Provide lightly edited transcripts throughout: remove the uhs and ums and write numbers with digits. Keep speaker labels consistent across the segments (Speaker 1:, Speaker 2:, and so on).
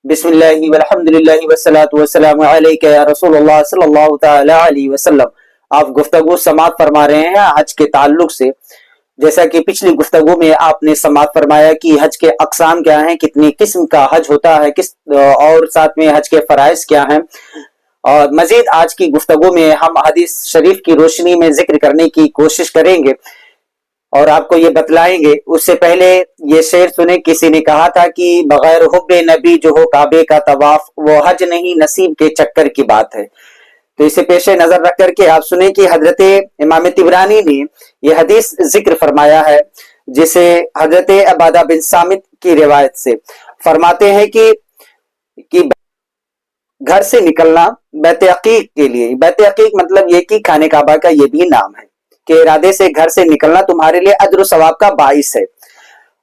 Speaker 1: بسم اللہ والحمدللہ والصلاة والسلام علیکہ یا رسول اللہ صلی اللہ تعالی علیہ وسلم۔ آپ گفتگو سماعت فرما رہے ہیں حج کے تعلق سے۔ جیسا کہ پچھلی گفتگو میں آپ نے سماعت فرمایا کہ حج کے اقسام کیا ہیں، کتنی قسم کا حج ہوتا ہے، اور ساتھ میں حج کے فرائض کیا ہیں، اور مزید آج کی گفتگو میں ہم حدیث شریف کی روشنی میں ذکر کرنے کی کوشش کریں گے اور آپ کو یہ بتلائیں گے۔ اس سے پہلے یہ شعر سنیں، کسی نے کہا تھا کہ بغیر حب نبی جو ہو کعبے کا طواف وہ حج نہیں نصیب کے چکر کی بات ہے۔ تو اسے پیش نظر رکھ کر کے آپ سنیں کہ حضرت امام طبرانی نے یہ حدیث ذکر فرمایا ہے، جسے حضرت عبادہ بن صامت کی روایت سے فرماتے ہیں کہ گھر سے نکلنا بیت عقیق کے لیے، بیت عقیق مطلب یہ کہ خانہ کعبہ کا یہ بھی نام ہے، کہ ارادے سے گھر سے نکلنا تمہارے لیے اجر و ثواب کا باعث ہے۔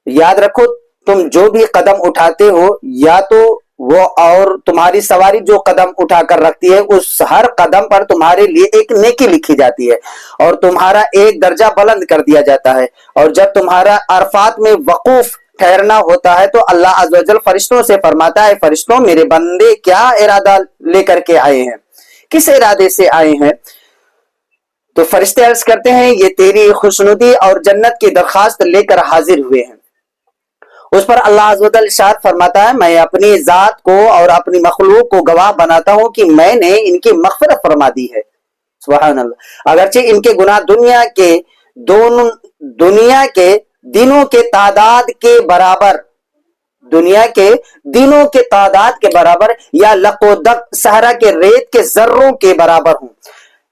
Speaker 1: یاد رکھو تم جو بھی قدم اٹھاتے ہو، یا تو وہ اور تمہاری سواری جو قدم اٹھا کر رکھتی ہے، اس ہر قدم پر تمہارے لیے ایک نیکی لکھی جاتی ہے اور تمہارا ایک درجہ بلند کر دیا جاتا ہے۔ اور جب تمہارا عرفات میں وقوف ٹھہرنا ہوتا ہے تو اللہ عز و جل فرشتوں سے فرماتا ہے، فرشتوں میرے بندے کیا ارادہ لے کر کے آئے ہیں، کس ارادے سے آئے ہیں؟ تو فرشتے عرض کرتے ہیں یہ تیری خوشنودی اور جنت کی درخواست لے کر حاضر ہوئے ہیں۔ اس پر اللہ عز و جل ارشاد فرماتا ہے، میں اپنی ذات کو اور اپنی مخلوق کو گواہ بناتا ہوں کہ میں نے ان کی مغفرت فرما دی ہے۔ سبحان اللہ۔ اگرچہ ان کے گناہ دنیا کے دنوں کے تعداد کے برابر، دنیا کے دنوں کے تعداد کے برابر یا لقودق صحرا کے ریت کے ذروں کے برابر ہوں۔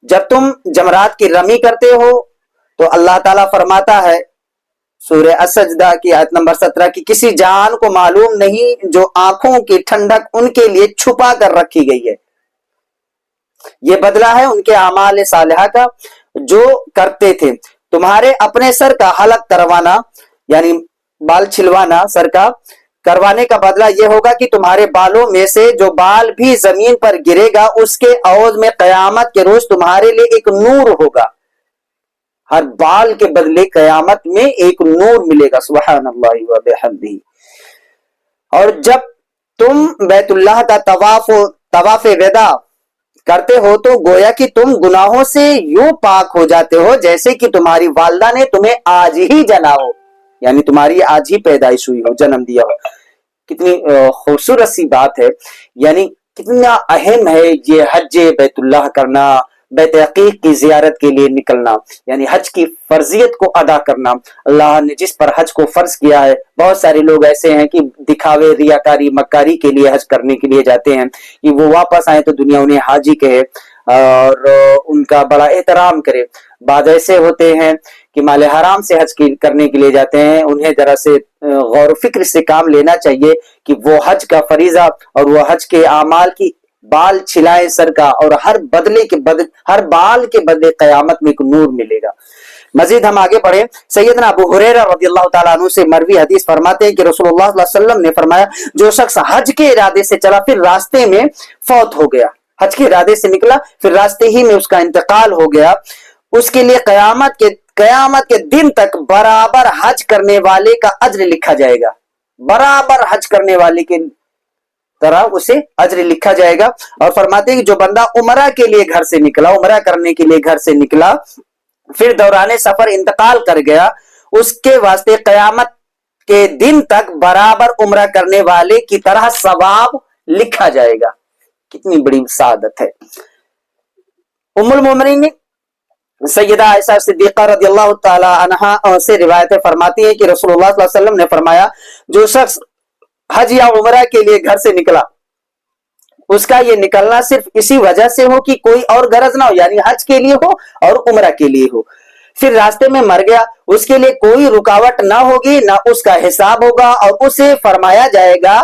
Speaker 1: جب تم جمرات کی رمی کرتے ہو تو اللہ تعالیٰ فرماتا ہے سورہ السجدہ کی آیت نمبر 17 کی کسی جان کو معلوم نہیں جو آنکھوں کی ٹھنڈک ان کے لیے چھپا کر رکھی گئی ہے، یہ بدلہ ہے ان کے اعمال صالحہ کا جو کرتے تھے۔ تمہارے اپنے سر کا حلق کروانا یعنی بال چھلوانا، سر کا کروانے کا بدلہ یہ ہوگا کہ تمہارے بالوں میں سے جو بال بھی زمین پر گرے گا اس کے عوض میں قیامت کے روز تمہارے لیے ایک نور ہوگا۔ ہر بال کے بدلے قیامت میں ایک نور ملے گا۔ سبحان اللہ و بحمدہ۔ اور جب تم بیت اللہ کا طواف وداع کرتے ہو تو گویا کہ تم گناہوں سے یوں پاک ہو جاتے ہو جیسے کہ تمہاری والدہ نے تمہیں آج ہی جنا ہو، یعنی تمہاری آج ہی پیدائش ہوئی ہو، جنم دیا ہو۔ کتنی خوبصورت سی بات ہے، یعنی کتنا اہم ہے یہ حج بیت اللہ کرنا، بیت عقیق کی زیارت کے لیے نکلنا، یعنی حج کی فرضیت کو ادا کرنا۔ اللہ نے جس پر حج کو فرض کیا ہے، بہت سارے لوگ ایسے ہیں کہ دکھاوے، ریاکاری، مکاری کے لیے حج کرنے کے لیے جاتے ہیں کہ وہ واپس آئیں تو دنیا انہیں حاجی کہے اور ان کا بڑا احترام کرے۔ بعض ایسے ہوتے ہیں کہ مال حرام سے حج کرنے کے لیے جاتے ہیں، انہیں ذرا سے غور و فکر سے کام لینا چاہیے کہ وہ حج کا فریضہ اور وہ حج کے اعمال کی بال چھلائے سر کا، اور ہر بال کے بدلے قیامت میں ایک نور ملے گا۔ مزید ہم آگے پڑھیں۔ سیدنا ابو ہریرہ رضی اللہ تعالیٰ عنہ سے مروی حدیث فرماتے ہیں کہ رسول اللہ صلی اللہ علیہ وسلم نے فرمایا، جو شخص حج کے ارادے سے چلا پھر راستے میں فوت ہو گیا، حج کے ارادے سے نکلا پھر راستے ہی میں اس کا انتقال ہو گیا، اس کے لیے قیامت کے دن تک برابر حج کرنے والے کا اجر لکھا جائے گا، برابر حج کرنے والے کے طرح اسے اجر لکھا جائے گا۔ اور فرماتے ہیں کہ جو بندہ عمرہ کے لیے گھر سے نکلا، عمرہ کرنے کے لیے گھر سے نکلا پھر دوران سفر انتقال کر گیا، اس کے واسطے قیامت کے دن تک برابر عمرہ کرنے والے کی طرح ثواب لکھا جائے گا۔ کتنی بڑی سعادت ہے۔ ام المومنین سیدہ عائشہ صدیقہ رضی اللہ تعالی عنہا سے روایتیں فرماتی ہیں کہ رسول اللہ صلی اللہ علیہ وسلم نے فرمایا، جو شخص حج یا عمرہ کے لیے گھر سے نکلا اس کا یہ نکلنا صرف اسی وجہ سے ہو کہ کوئی اور غرض نہ ہو، یعنی حج کے لیے ہو اور عمرہ کے لیے ہو، پھر راستے میں مر گیا، اس کے لیے کوئی رکاوٹ نہ ہوگی، نہ اس کا حساب ہوگا، اور اسے فرمایا جائے گا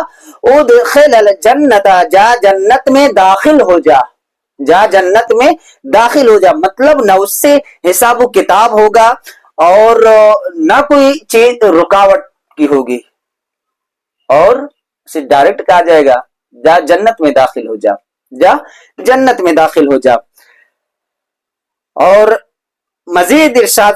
Speaker 1: ادخل الجنت، جا جنت میں داخل ہو جا، جا جنت میں داخل ہو جا، مطلب نہ اس سے حساب و کتاب ہوگا اور نہ کوئی چیز رکاوٹ کی ہوگی، اور اسے ڈائریکٹ کہا جائے گا جا جنت میں داخل ہو جا، جا جنت میں داخل ہو جا۔ اور مزید ارشاد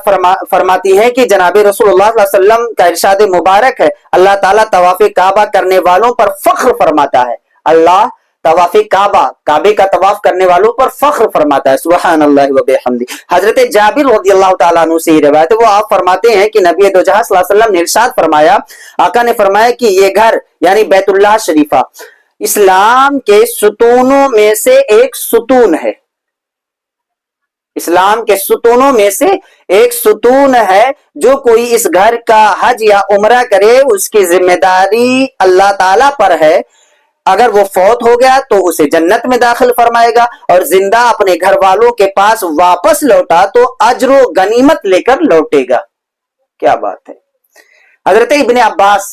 Speaker 1: فرماتی ہیں کہ جناب رسول اللہ صلی اللہ علیہ وسلم کا ارشاد مبارک ہے، اللہ تعالیٰ طواف کعبہ کرنے والوں پر فخر فرماتا ہے، اللہ طواف کعبہ کعبے کا طواف کرنے والوں پر فخر فرماتا ہے. سبحان اللہ و بحمدہ. حضرت جابر رضی اللہ تعالیٰ عنہ سے یہ روایت ہے, وہ آپ فرماتے ہیں کہ نبی دو جہاں صلی اللہ علیہ وسلم نے ارشاد فرمایا, آقا نے فرمایا کہ یہ گھر یعنی بیت اللہ شریفہ اسلام کے ستونوں میں سے ایک ستون ہے. اسلام کے ستونوں میں سے ایک ستون ہے. جو کوئی اس گھر کا حج یا عمرہ کرے اس کی ذمہ داری اللہ تعالی پر ہے. اگر وہ فوت ہو گیا تو اسے جنت میں داخل فرمائے گا, اور زندہ اپنے گھر والوں کے پاس واپس لوٹا تو اجر و غنیمت لے کر لوٹے گا. کیا بات ہے. حضرت ابن عباس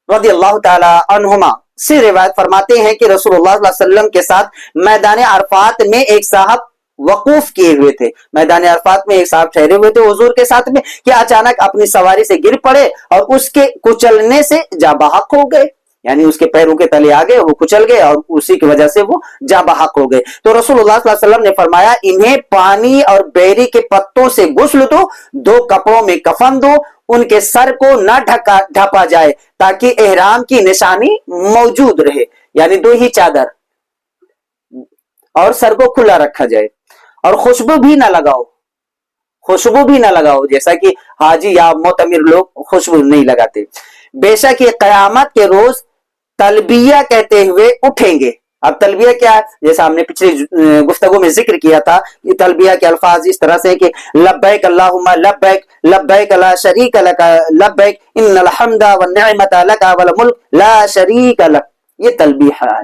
Speaker 1: رضی اللہ تعالی عنہما سے روایت فرماتے ہیں کہ رسول اللہ صلی اللہ علیہ وسلم کے ساتھ میدان عرفات میں ایک صاحب وقوف کیے ہوئے تھے. میدان عرفات میں ایک صاحب ٹھہرے ہوئے تھے حضور کے ساتھ میں, کہ اچانک اپنی سواری سے گر پڑے اور اس کے کچلنے سے جاں بحق ہو گئے. یعنی اس کے پیروں کے تلے آگے وہ کچل گئے اور اسی کی وجہ سے وہ جاں بحق ہو گئے. تو رسول اللہ صلی اللہ علیہ وسلم نے فرمایا انہیں پانی اور بیری کے پتوں سے غسل دو, 2 کپڑوں میں کفن دو, ان کے سر کو نہ ڈھپا جائے تاکہ احرام کی نشانی موجود رہے, یعنی 2 ہی چادر, اور سر کو کھلا رکھا جائے. اور خوشبو بھی نہ لگاؤ, خوشبو بھی نہ لگاؤ, جیسا کہ حاجی یا معتمر لوگ خوشبو نہیں لگاتے. بے شک یہ قیامت کے روز تلبیہ کہتے ہوئے اٹھیں گے. اب تلبیہ کیا ہے, جیسا ہم نے پچھلی گفتگو میں ذکر کیا تھا, یہ تلبیہ کے الفاظ اس طرح سے کہ لبیک اللہم لبیک لبیک لا شریک لک لبیک ان الحمد والنعمت لک والملک لا شریک لک. یہ تلبیہ ہے.